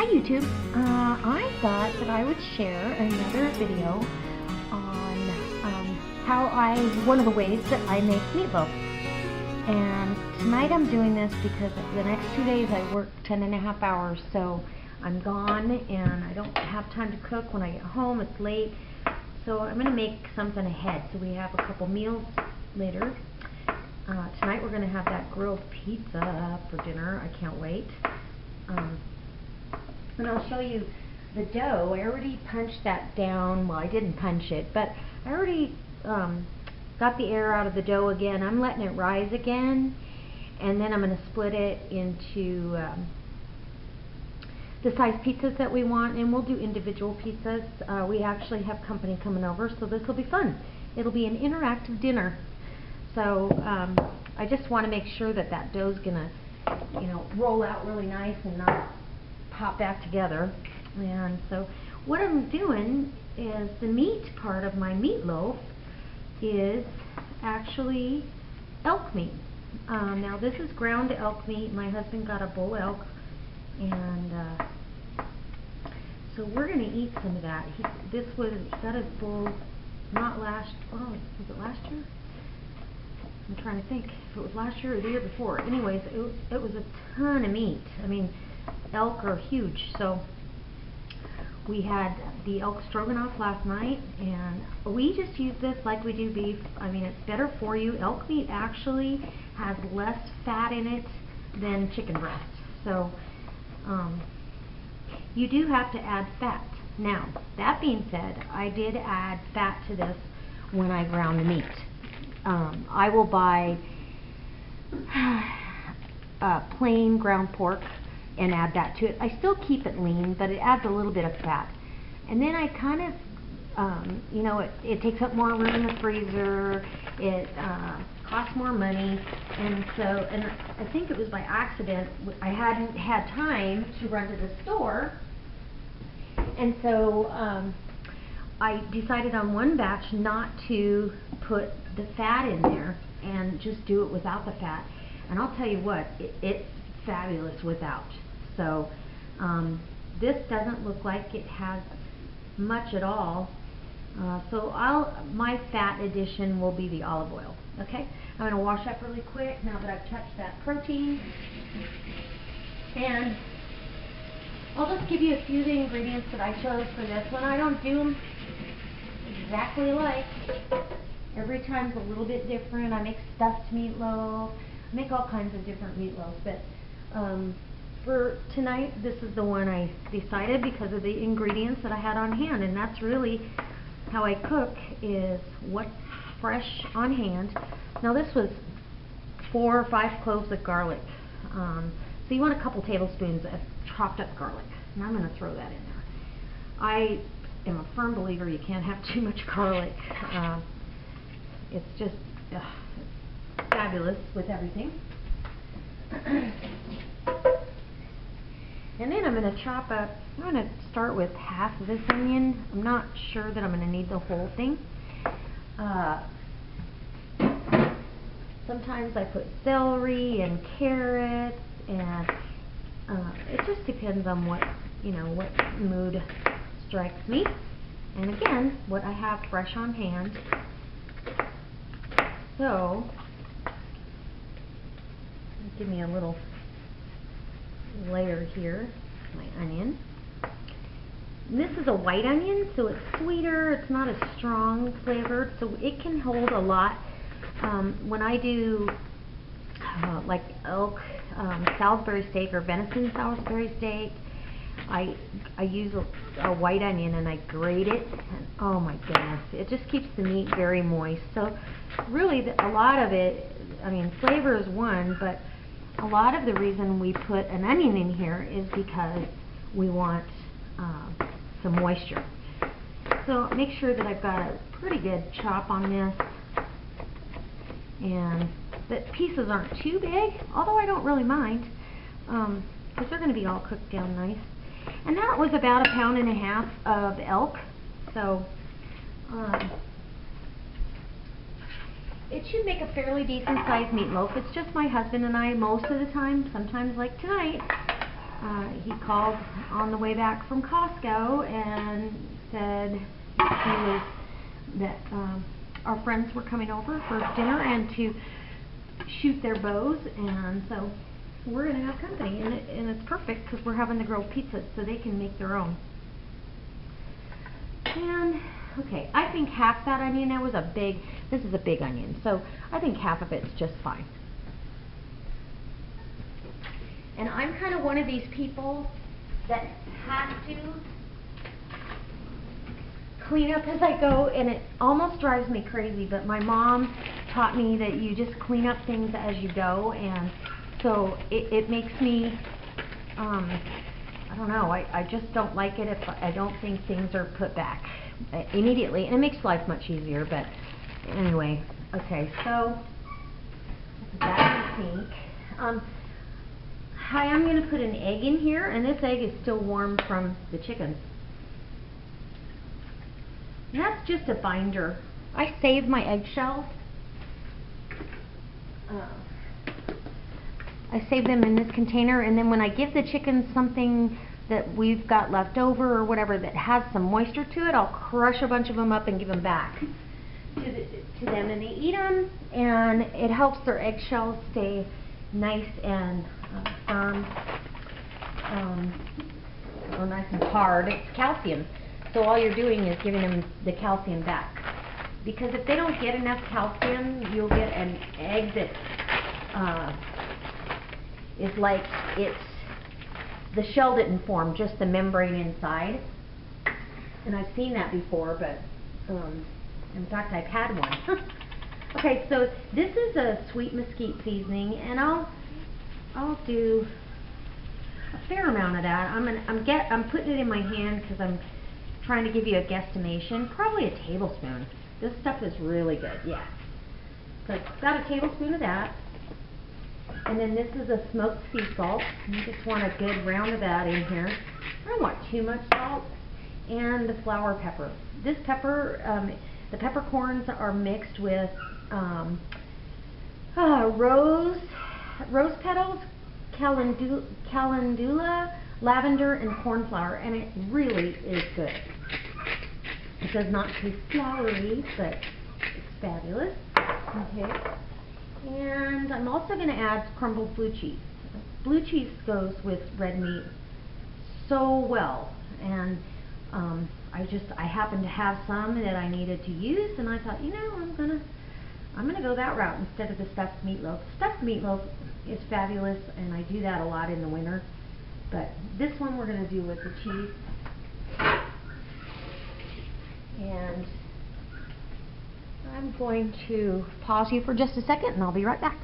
Hi YouTube. I thought that I would share another video on one of the ways that I make meatloaf. And tonight I'm doing this because the next 2 days I work 10.5 hours, so I'm gone and I don't have time to cook. When I get home it's late, so I'm going to make something ahead so we have a couple meals later. Tonight we're going to have that grilled pizza for dinner. I can't wait. And I'll show you the dough. I already punched that down. Well, I didn't punch it, but I already got the air out of the dough again. I'm letting it rise again, and then I'm going to split it into the size pizzas that we want, and we'll do individual pizzas. We actually have company coming over, so this will be fun. It'll be an interactive dinner. So I just want to make sure that that dough's going to, roll out really nice and not pop back together. And so what I'm doing is the meat part of my meatloaf is actually elk meat. Now this is ground elk meat. My husband got a bull elk, and so we're going to eat some of that. He got his bull was it last year? I'm trying to think if it was last year or the year before. Anyways, it was a ton of meat. I mean, elk are huge. So we had the elk stroganoff last night, and we just use this like we do beef. I mean, it's better for you. Elk meat actually has less fat in it than chicken breast. So you do have to add fat. Now, that being said, I did add fat to this when I ground the meat. I will buy plain ground pork and add that to it. I still keep it lean, but it adds a little bit of fat. And then I kind of, it takes up more room in the freezer. It costs more money, and I think it was by accident. I hadn't had time to run to the store, and so I decided on one batch not to put the fat in there and just do it without the fat. And I'll tell you what, it's fabulous without. So this doesn't look like it has much at all. So my fat addition will be the olive oil. Okay, I'm going to wash up really quick now that I've touched that protein. And I'll just give you a few of the ingredients that I chose for this one. I don't do them exactly alike. Every time's a little bit different. I make stuffed meatloaf. I make all kinds of different meatloaf, but for tonight, this is the one I decided because of the ingredients that I had on hand, and that's really how I cook, is what's fresh on hand. Now this was 4 or 5 cloves of garlic, so you want a couple tablespoons of chopped up garlic, and I'm going to throw that in there. I am a firm believer you can't have too much garlic. It's just fabulous with everything. And then I'm going to chop up, I'm going to start with half of this onion. I'm not sure that I'm going to need the whole thing. Sometimes I put celery and carrots, and it just depends on what mood strikes me. And again, what I have fresh on hand. So, give me a little layer here, my onion. And this is a white onion, so it's sweeter, it's not as strong flavored, so it can hold a lot. When I do like elk Salisbury steak or venison Salisbury steak, I use a white onion and I grate it, and oh my goodness, it just keeps the meat very moist. So really a lot of it, I mean, flavor is one, but a lot of the reason we put an onion in here is because we want some moisture. So make sure that I've got a pretty good chop on this, and the pieces aren't too big, although I don't really mind, because they're going to be all cooked down nice. And that was about 1.5 pounds of elk, so it should make a fairly decent sized meatloaf. It's just my husband and I most of the time. Sometimes, like tonight, he called on the way back from Costco and said that our friends were coming over for dinner and to shoot their bows, and so we're going to have company, and it's perfect because we're having the grilled pizzas so they can make their own. And okay, I think half that onion, this is a big onion, so I think half of it's just fine. And I'm kind of one of these people that have to clean up as I go, and it almost drives me crazy, but my mom taught me that you just clean up things as you go, and so it makes me, I don't know, I just don't like it if I don't think things are put back immediately, and it makes life much easier, but anyway, okay, so that's the sink. I am going to put an egg in here, and this egg is still warm from the chicken. And that's just a binder. I save my eggshells. I save them in this container, and then when I give the chickens something that we've got left over or whatever that has some moisture to it, I'll crush a bunch of them up and give them back to them, and they eat them, and it helps their eggshells stay nice and firm, or nice and hard. It's calcium, so all you're doing is giving them the calcium back. Because if they don't get enough calcium, you'll get an egg that is like the shell didn't form, just the membrane inside. And I've seen that before, but in fact I've had one. Okay, so this is a sweet mesquite seasoning, and I'll do a fair amount of that. I'm putting it in my hand because I'm trying to give you a guesstimation. Probably a tablespoon. This stuff is really good, yeah. So I've got a tablespoon of that. And then this is a smoked sea salt. You just want a good round of that in here. I don't want too much salt. And the flower pepper. This pepper, the peppercorns are mixed with rose petals, calendula, lavender, and cornflower, and it really is good. It does not taste flowery, but it's fabulous. Okay, and I'm also going to add crumbled blue cheese. Blue cheese goes with red meat so well, and I happened to have some that I needed to use, and I thought, you know, I'm gonna go that route instead of the stuffed meatloaf. Stuffed meatloaf is fabulous, and I do that a lot in the winter. But this one we're gonna do with the cheese. And I'm going to pause you for just a second, and I'll be right back.